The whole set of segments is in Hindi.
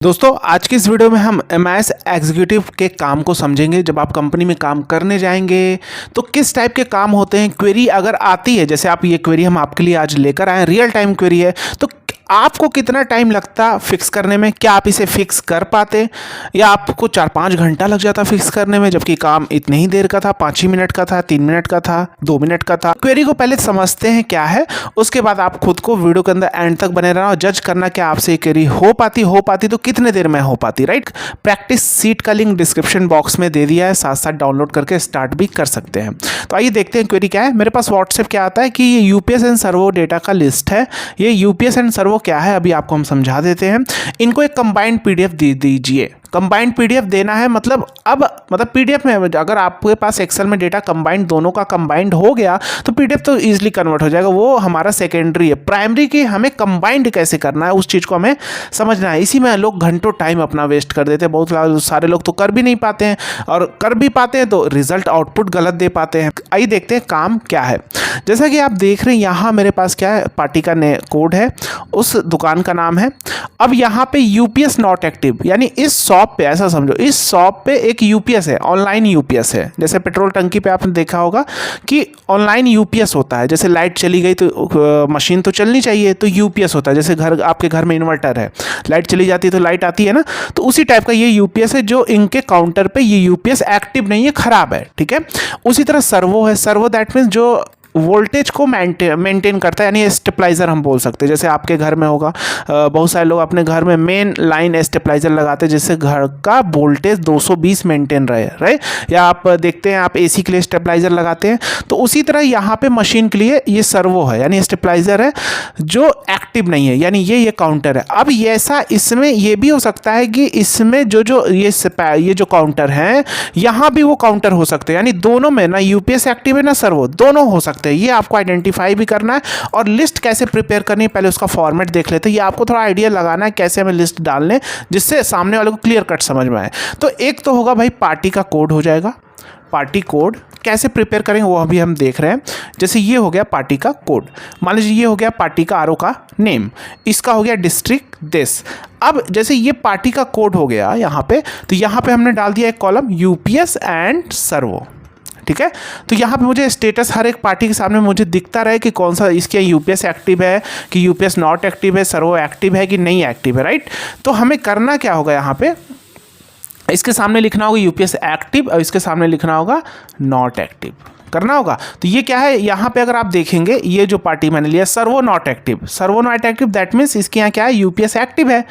दोस्तों आज की इस वीडियो में हम एमआईएस एग्जीक्यूटिव के काम को समझेंगे। जब आप कंपनी में काम करने जाएंगे तो किस टाइप के काम होते हैं। क्वेरी अगर आती है, जैसे आप ये क्वेरी हम आपके लिए आज लेकर आए, रियल टाइम क्वेरी है, तो आपको कितना टाइम लगता फिक्स करने में? क्या आप इसे फिक्स कर पाते या आपको 4-5 घंटा लग जाता फिक्स करने में, जबकि काम इतने ही देर का था, 5 ही मिनट का था, 3 मिनट का था, 2 मिनट का था। क्वेरी को पहले समझते हैं क्या है, उसके बाद आप खुद को वीडियो के अंदर एंड तक बने रहना और जज करना कि आपसे क्वेरी हो पाती तो कितने देर में हो पाती, राइट। प्रैक्टिस सीट का लिंक डिस्क्रिप्शन बॉक्स में दे दिया है, साथ साथ डाउनलोड करके स्टार्ट भी कर सकते हैं। तो आइए देखते हैं क्वेरी क्या है। मेरे पास व्हाट्सएप क्या आता है कि ये यूपीएस एंड सर्वो डेटा का लिस्ट है। ये यूपीएस एंड सर्वो क्या है अभी आपको हम समझा देते हैं। इनको एक कंबाइंड पीडीएफ दे दीजिए। कंबाइंड पीडीएफ देना है मतलब पीडीएफ में अगर आपके पास एक्सेल में डेटा कंबाइंड, दोनों का कंबाइंड हो गया तो पीडीएफ तो इजीली कन्वर्ट हो जाएगा, वो हमारा सेकेंडरी है। प्राइमरी की हमें कंबाइंड कैसे करना है उस चीज़ को हमें समझना है। इसी में लोग घंटों टाइम अपना वेस्ट कर देते हैं। बहुत सारे लोग तो कर भी नहीं पाते हैं, और कर भी पाते हैं तो रिजल्ट आउटपुट गलत दे पाते हैं। आइए देखते हैं काम क्या है। जैसा कि आप देख रहे हैं यहाँ मेरे पास क्या है, पार्टी का कोड है, उस दुकान का नाम है। अब यहाँ पे यूपीएस नॉट एक्टिव, यानी इस शॉप पे, ऐसा समझो इस शॉप पे एक यूपीएस है, ऑनलाइन यूपीएस है। जैसे पेट्रोल टंकी पे आपने देखा होगा कि ऑनलाइन यूपीएस होता है। जैसे लाइट चली गई तो मशीन तो चलनी चाहिए, तो यूपीएस होता है। जैसे आपके घर में इन्वर्टर है, लाइट चली जाती है तो लाइट आती है ना, तो उसी टाइप का ये यूपीएस है। जो इनके काउंटर पे ये यूपीएस एक्टिव नहीं है, खराब है, ठीक है। उसी तरह सर्वो है। सर्वो दैट मीन्स जो वोल्टेज को मेंटेन करता है, यानी स्टेबलाइजर हम बोल सकते हैं। जैसे आपके घर में होगा, बहुत सारे लोग अपने घर में मेन लाइन स्टेबलाइजर लगाते हैं जिससे घर का वोल्टेज 220 मेंटेन रहे, राइट। या आप देखते हैं आप एसी के लिए स्टेबलाइजर लगाते हैं, तो उसी तरह यहाँ पे मशीन के लिए ये सर्वो है, यानी स्टेबलाइजर है जो एक्टिव नहीं है, यानी ये काउंटर है। अब ऐसा इसमें ये भी हो सकता है कि इसमें जो ये जो काउंटर है यहाँ भी वो काउंटर हो सकते हैं, यानी दोनों में ना यूपीएस एक्टिव है ना सर्वो, दोनों हो सकते हैं। ये आपको आइडेंटिफाई भी करना है। और लिस्ट कैसे प्रिपेयर करनी है पहले उसका फॉर्मेट देख लेते हैं। ये आपको थोड़ा आइडिया लगाना है कैसे हमें लिस्ट डालने, जिससे सामने वाले को क्लियर कट समझ में आए। तो एक तो होगा भाई पार्टी का कोड हो जाएगा। पार्टी कोड कैसे प्रिपेयर करेंगे वो अभी हम देख रहे हैं। जैसे ये हो गया पार्टी का कोड, मान लीजिए ये हो गया पार्टी का आरओ का नेम, इसका हो गया डिस्ट्रिक्ट दिस। अब जैसे ये पार्टी का कोड हो गया यहाँ पे, तो यहाँ पे हमने डाल दिया एक कॉलम यूपीएस एंड सर्वो, ठीक है। तो यहाँ पे मुझे स्टेटस हर एक पार्टी के सामने मुझे दिखता रहे कि कौन सा इसके यूपीएस एक्टिव है कि यूपीएस नॉट एक्टिव है, सर्वो एक्टिव है कि नहीं एक्टिव है, राइट। तो हमें करना क्या होगा, यहाँ पे इसके सामने लिखना होगा यूपीएस एक्टिव और इसके सामने लिखना होगा नॉट एक्टिव करना होगा। तो ये क्या है, यहाँ पे अगर आप देखेंगे ये जो पार्टी मैंने लिया servo not active, that means इसके यहाँ क्या है, यूपीएस एक्टिव है,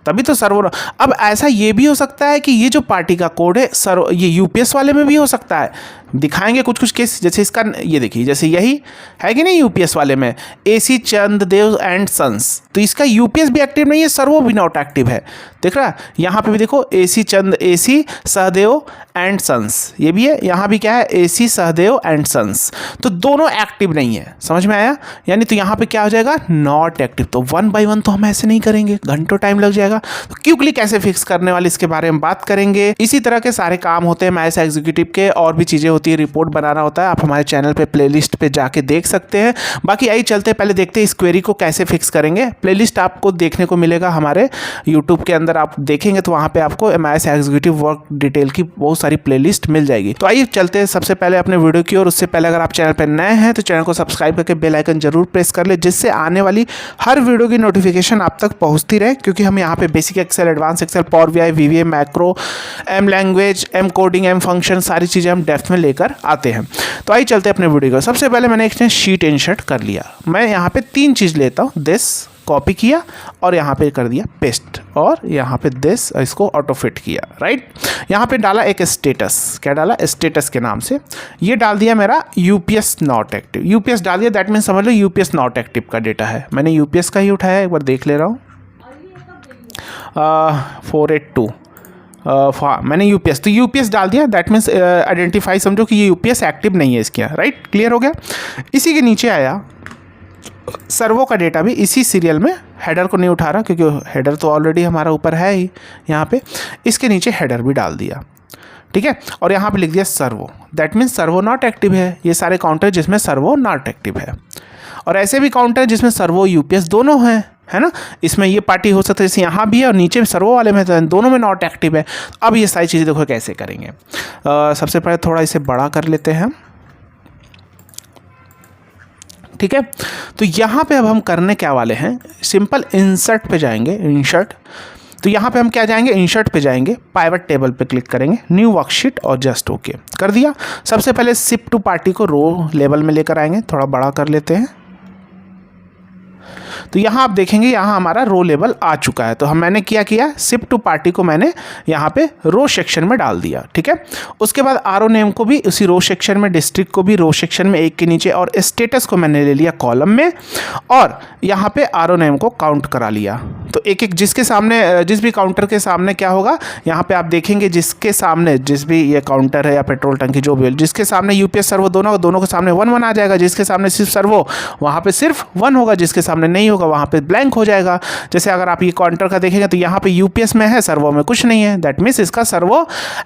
तभी तो सर्वो। अब ऐसा ये भी हो सकता है कि ये जो पार्टी का कोड है ये यूपीएस वाले में भी हो सकता है। दिखाएंगे कुछ केस, जैसे इसका ये देखिए, जैसे यही है कि नहीं यूपीएस वाले में एसी चंददेव एंड सन्स, तो इसका यूपीएस भी एक्टिव नहीं है, सर्वो भी नॉट एक्टिव है। देख रहा है यहाँ पे भी देखो एसी सहदेव एंड सन्स, ये भी है। यहाँ भी क्या है, एसी सहदेव एंड सन्स, तो दोनों एक्टिव नहीं है। समझ में आया, यानी तो यहाँ पे क्या हो जाएगा, नॉट एक्टिव। तो 1 by 1 तो हम ऐसे नहीं करेंगे, घंटों टाइम लग जाएगा। तो क्विकली कैसे फिक्स करने वाले इसके बारे में बात करेंगे। इसी तरह के सारे काम होते हैं एमआईएस एग्जीक्यूटिव के, और भी चीजें होती है, रिपोर्ट बनाना होता है। आप हमारे चैनल पे प्लेलिस्ट पे जाके देख सकते हैं। बाकी आई चलते पहले देखते हैं इस क्वेरी को कैसे फिक्स करेंगे। प्लेलिस्ट आपको देखने को मिलेगा हमारे यूट्यूब के अंदर, आप देखेंगे तो वहां पे आपको एमआईएस एग्जीक्यूटिव वर्क डिटेल की बहुत सारी प्लेलिस्ट मिल जाएगी। तो आइए चलते हैं सबसे पहले अपने वीडियो की ओर। उससे पहले अगर आप चैनल पर नए हैं तो चैनल को सब्सक्राइब करके बेल आइकन जरूर प्रेस कर ले, जिससे आने वाली हर वीडियो की नोटिफिकेशन आप तक पहुंचती रहे। क्योंकि हम यहाँ पे basic Excel, advance Excel, Power BI, VBA, macro, M language, M coding, M function, सारी चीज़ें हम डेप्थ में लेकर आते हैं। तो आइए चलते हैं अपने वीडियो को। सबसे पहले मैंने एक शीट इंसर्ट कर लिया। मैं यहाँ पे 3 चीज़ लेता हूँ, दिस कॉपी किया और यहाँ पे कर दिया पेस्ट, और यहाँ पे दिस इसको ऑटो फिट किया, राइट। यहाँ पे डाला एक स्टेटस, क्या डाला, स्टेटस के नाम से। ये डाल दिया मेरा यूपीएस नॉट एक्टिव, यूपीएस डाल दिया, दैट मीन समझ लो यूपीएस नॉट एक्टिव का डेटा है। मैंने यूपीएस का ही उठाया, एक बार देख ले रहा हूँ। 482 मैंने यूपीएस, तो यूपीएस डाल दिया, दैट मीन्स आइडेंटिफाई समझो कि ये यूपीएस एक्टिव नहीं है इसके यहाँ, राइट। क्लियर हो गया। इसी के नीचे आया सर्वो का डेटा भी इसी सीरियल में, हेडर को नहीं उठा रहा क्योंकि हेडर तो ऑलरेडी हमारा ऊपर है ही यहाँ पे। इसके नीचे हेडर भी डाल दिया, ठीक है। और यहाँ पे लिख दिया servo, that means servo not active है। ये सारे काउंटर जिसमें सर्वो नॉट एक्टिव है, और ऐसे भी काउंटर जिसमें सर्वो यूपीएस दोनों हैं, है ना। इसमें ये पार्टी हो सकता है जैसे यहाँ भी है और नीचे सर्वो वाले में दोनों में नॉट एक्टिव है। अब ये सारी चीज़ें देखो कैसे करेंगे। सबसे पहले थोड़ा इसे बड़ा कर लेते हैं, ठीक है। तो यहाँ पे अब हम करने क्या वाले हैं, सिंपल इंसर्ट पे जाएंगे, इंसर्ट। तो यहाँ पे हम क्या जाएंगे, इंसर्ट पे जाएंगे, पाइवट टेबल पे क्लिक करेंगे, न्यू वर्कशीट और जस्ट ओके कर दिया। सबसे पहले शिफ्ट टू पार्टी को रो लेवल में लेकर आएंगे, थोड़ा बड़ा कर लेते हैं। तो यहाँ आप देखेंगे यहाँ हमारा रो लेवल आ चुका है। तो मैंने क्या किया, शिफ्ट टू पार्टी को मैंने यहाँ पे रो सेक्शन में डाल दिया, ठीक है। उसके बाद आरओ नेम को भी उसी रो सेक्शन में, डिस्ट्रिक्ट को भी रो सेक्शन में एक के नीचे, और स्टेटस को मैंने ले लिया कॉलम में, और यहाँ पे आरओ नेम को काउंट करा लिया। तो एक एक जिसके सामने, जिस भी काउंटर के सामने क्या होगा, यहाँ पे आप देखेंगे जिसके सामने, जिस भी ये काउंटर है या पेट्रोल टंकी जो भी, जिसके सामने यूपीएस सर्वो दोनों के सामने 1 1 आ जाएगा। जिसके सामने सिर्फ सर्वो वहाँ पे सिर्फ 1 होगा, जिसके सामने नहीं होगा वहाँ पे ब्लैंक हो जाएगा। जैसे अगर आप ये काउंटर का देखेंगे तो यहाँ पे यूपीएस में है, सर्वो में कुछ नहीं है, दैट मीन्स इसका सर्वो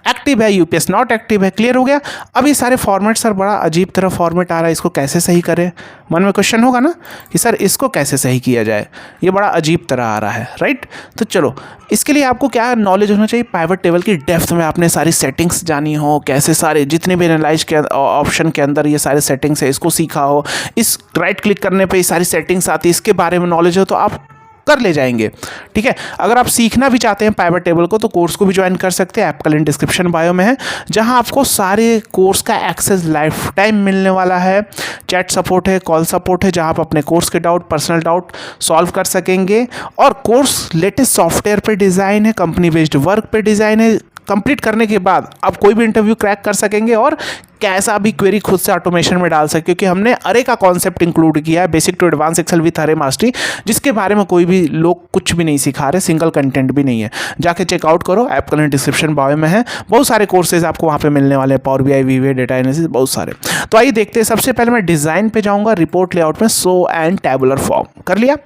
एक्टिव है, यूपीएस नॉट एक्टिव है। क्लियर हो गया। अब ये सारे फॉर्मेट सर बड़ा अजीब तरह फॉर्मेट आ रहा है, इसको कैसे सही करें, मन में क्वेश्चन होगा ना कि सर इसको कैसे सही किया जाए, ये बड़ा अजीब तरह आ रहा है, राइट। तो चलो इसके लिए आपको क्या नॉलेज होना चाहिए, पाइवट टेबल की डेप्थ में आपने सारी सेटिंग्स जानी हो, कैसे सारे जितने भी एनालाइज के ऑप्शन के अंदर ये सारे सेटिंग्स है इसको सीखा हो, इस राइट क्लिक करने पे ये सारी सेटिंग्स आती है, इसके बारे में नॉलेज हो तो आप कर ले जाएंगे, ठीक है। अगर आप सीखना भी चाहते हैं पाइवट टेबल को तो कोर्स को भी ज्वाइन कर सकते हैं, ऐप का लिंक डिस्क्रिप्शन बायो में है, जहां आपको सारे कोर्स का एक्सेस लाइफ टाइम मिलने वाला है। चैट सपोर्ट है, कॉल सपोर्ट है, जहां आप अपने कोर्स के डाउट, पर्सनल डाउट सॉल्व कर सकेंगे, और कोर्स लेटेस्ट सॉफ्टवेयर पे डिज़ाइन है, कंपनी बेस्ड वर्क पे डिज़ाइन है। कंप्लीट करने के बाद आप कोई भी इंटरव्यू क्रैक कर सकेंगे और कैसा भी क्वेरी खुद से ऑटोमेशन में डाल सकते, क्योंकि हमने अरे का कॉन्सेप्ट इंक्लूड किया है, basic to advance Excel with अरे मास्टरी, जिसके बारे में कोई भी लोग कुछ भी नहीं सिखा रहे, सिंगल कंटेंट भी नहीं है। जाके चेकआउट करो, ऐप का लिंक डिस्क्रिप्शन बायो में है, बहुत सारे कोर्सेज आपको वहाँ पे मिलने वाले हैं, पावर बीआई, वीवे, डेटा एनालिसिस, बहुत सारे। तो आइए देखते हैं। सबसे पहले मैं डिज़ाइन पे जाऊँगा, रिपोर्ट लेआउट में शो एंड टैबुलर फॉर्म कर लिया।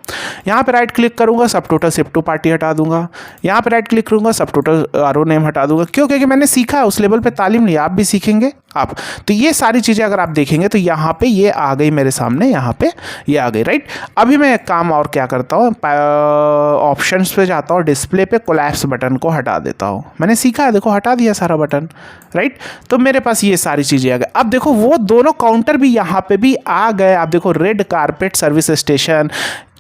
यहाँ पे राइट क्लिक करूँगा, सब टोटल शिफ्ट टू पार्टी हटा दूंगा। यहाँ पे राइट क्लिक करूँगा, सब टोटल आरओ नेम हटा दूंगा। क्यों? क्योंकि मैंने सीखा है, उस लेवल पे तालीम ली, आप भी सीखेंगे आप। तो ये सारी चीज़ें अगर आप देखेंगे तो यहाँ पे ये आ गई मेरे सामने, यहाँ पे ये आ गई, राइट। अभी मैं एक काम और क्या करता हूँ, ऑप्शंस पे जाता हूँ, डिस्प्ले पे कोलैप्स बटन को हटा देता हूँ। मैंने सीखा है, देखो हटा दिया सारा बटन, राइट। तो मेरे पास ये सारी चीज़ें आ गई। अब देखो वो दोनों काउंटर भी यहाँ पे भी आ गए। आप देखो रेड कारपेट सर्विस स्टेशन,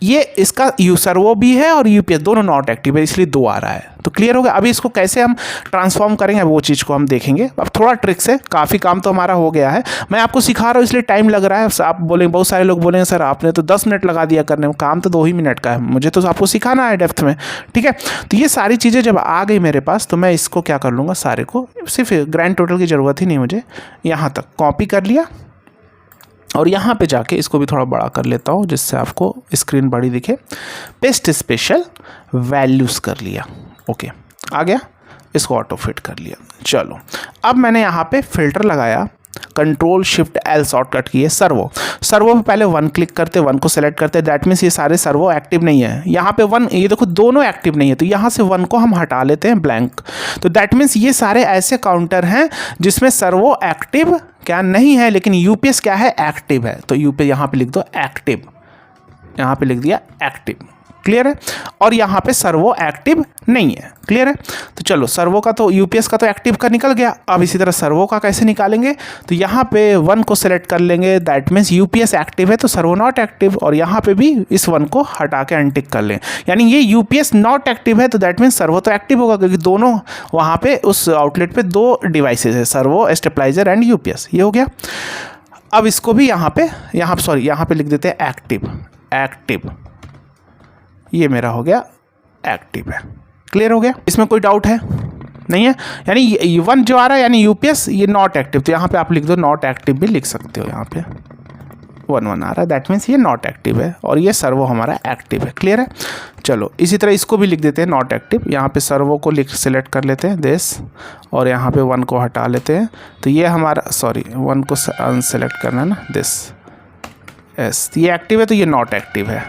ये इसका सर्वो भी है और यूपीएस दोनों नॉट एक्टिव है, इसलिए 2 आ रहा है। तो क्लियर हो गया। अभी इसको कैसे हम ट्रांसफॉर्म करेंगे वो चीज़ को हम देखेंगे। अब थोड़ा ट्रिक्स है, काफ़ी काम तो हमारा हो गया है, मैं आपको सिखा रहा हूँ इसलिए टाइम लग रहा है। आप बोलेंगे, बहुत सारे लोग बोलेंगे सर आपने तो 10 मिनट लगा दिया करने में, काम तो 2 ही मिनट का है, मुझे तो आपको सिखाना है डेप्थ में, ठीक है। तो ये सारी चीज़ें जब आ गई मेरे पास तो मैं इसको क्या कर लूँगा, सारे को, सिर्फ ग्रैंड टोटल की ज़रूरत ही नहीं मुझे, यहाँ तक कॉपी कर लिया और यहाँ पे जाके इसको भी थोड़ा बड़ा कर लेता हूँ जिससे आपको स्क्रीन बड़ी दिखे। पेस्ट स्पेशल वैल्यूज़ कर लिया, ओके आ गया, इसको ऑटो फिट कर लिया। चलो अब मैंने यहाँ पे फिल्टर लगाया, कंट्रोल शिफ्ट एल शॉर्टकट की है, सर्वो पे पहले 1 क्लिक करते, 1 को सेलेक्ट करते, दैट मीन्स ये सारे सर्वो एक्टिव नहीं है। यहाँ पे 1, ये देखो दोनों एक्टिव नहीं है, तो यहाँ से 1 को हम हटा लेते हैं ब्लैंक। तो दैट मीन्स ये सारे ऐसे काउंटर हैं जिसमें सर्वो एक्टिव क्या नहीं है, लेकिन यूपीएस क्या है, एक्टिव है। तो यूपीएस यहाँ पे लिख दो एक्टिव, यहाँ पे लिख दिया एक्टिव, क्लियर है। और यहाँ पे सर्वो एक्टिव नहीं है, क्लियर है। तो चलो सर्वो का तो, यूपीएस का तो एक्टिव का निकल गया। अब इसी तरह सर्वो का कैसे निकालेंगे, तो यहाँ पे 1 को सेलेक्ट कर लेंगे, दैट मीन्स यूपीएस एक्टिव है तो सर्वो नॉट एक्टिव, और यहाँ पे भी इस 1 को हटा के अनटिक कर लें, यानी ये यूपीएस नॉट एक्टिव है तो दैट मीन्स सर्वो तो एक्टिव होगा, क्योंकि दोनों वहाँ पे उस आउटलेट पे 2 डिवाइसेज है, सर्वो, स्टेबलाइजर एंड यूपीएस। ये हो गया। अब इसको भी यहाँ पे लिख देते हैं एक्टिव, ये मेरा हो गया एक्टिव है, क्लियर हो गया। इसमें कोई डाउट है नहीं है, यानी 1 जो आ रहा है यानी यूपीएस ये नॉट एक्टिव, तो यहाँ पे आप लिख दो नॉट एक्टिव भी लिख सकते हो, यहाँ पे 1 1 आ रहा है, दैट मीन्स ये नॉट एक्टिव है, और ये सर्वो हमारा एक्टिव है, क्लियर है। चलो इसी तरह इसको भी लिख देते हैं नॉट एक्टिव, यहाँ पे सर्वो को सिलेक्ट कर लेते हैं दिस, और यहाँ पे 1 को हटा लेते हैं, तो ये हमारा 1 को अनसेलेक्ट करना है ना, दिस एस, ये एक्टिव है तो ये नॉट एक्टिव है,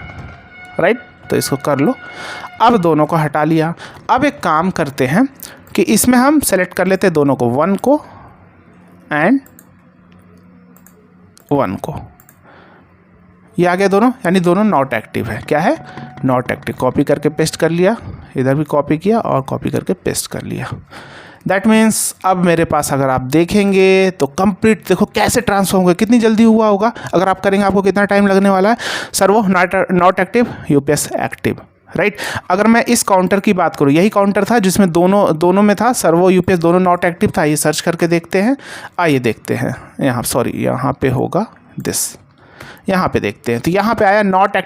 राइट। तो इसको कर लो। अब दोनों को हटा लिया। अब एक काम करते हैं कि इसमें हम सेलेक्ट कर लेते हैं दोनों को, 1 को एंड 1 को, ये आ गया दोनों, यानी दोनों नॉट एक्टिव है। क्या है? Not active. कॉपी करके पेस्ट कर लिया, इधर भी कॉपी किया और कॉपी करके पेस्ट कर लिया। दैट मीन्स अब मेरे पास अगर आप देखेंगे तो कंप्लीट देखो कैसे ट्रांसफॉर्म होगा, कितनी जल्दी हुआ होगा। अगर आप करेंगे आपको कितना टाइम लगने वाला है। Servo not active, UPS active, right. अगर मैं इस काउंटर की बात करूँ, यही काउंटर था जिसमें दोनों में था सर्वो यूपीएस दोनों नॉट एक्टिव था। ये सर्च करके देखते हैं, आइए देखते हैं। यहाँ पे होगा दिस, यहाँ पे देखते हैं। तो यहाँ पे आया नॉट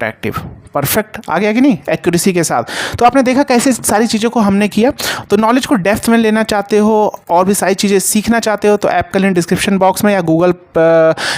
एक्टिव, परफेक्ट आ गया कि नहीं, एक्यूरेसी के साथ। तो आपने देखा कैसे सारी चीज़ों को हमने किया। तो नॉलेज को डेप्थ में लेना चाहते हो और भी सारी चीज़ें सीखना चाहते हो तो ऐप का लिंक डिस्क्रिप्शन बॉक्स में या गूगल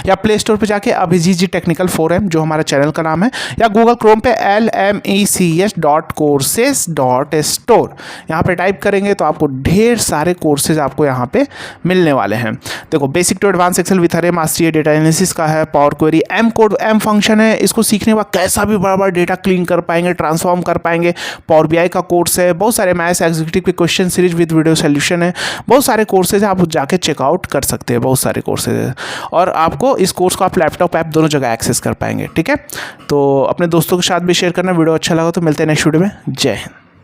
या प्ले स्टोर पे जाके अभिजीत जी टेक्निकल फोरम जो हमारा चैनल का नाम है, या गूगल क्रोम पे LMECS.courses.store यहाँ पे टाइप करेंगे तो आपको ढेर सारे कोर्सेज आपको यहाँ पे मिलने वाले हैं। देखो basic to advance Excel with अरे मास्टरी डेटा एनालिसिस का है, Power Query, M code M function है। इसको सीखने के बाद कैसा भी बड़ा बड़ा डेटा क्लीन कर पाएंगे, ट्रांसफॉर्म कर पाएंगे। पावर बीआई का कोर्स है, बहुत सारे एमआईएस एग्जीक्यूटिव के question series with video solution है, बहुत सारे कोर्सेज आप जाके चेकआउट कर सकते हैं, बहुत सारे कोर्सेज है। और आपको इस कोर्स को आप लैपटॉप ऐप दोनों जगह एक्सेस कर पाएंगे। ठीक है, तो अपने दोस्तों के साथ भी शेयर करना। वीडियो अच्छा लगा तो मिलते हैं नेक्स्ट वीडियो में। जय हिंद।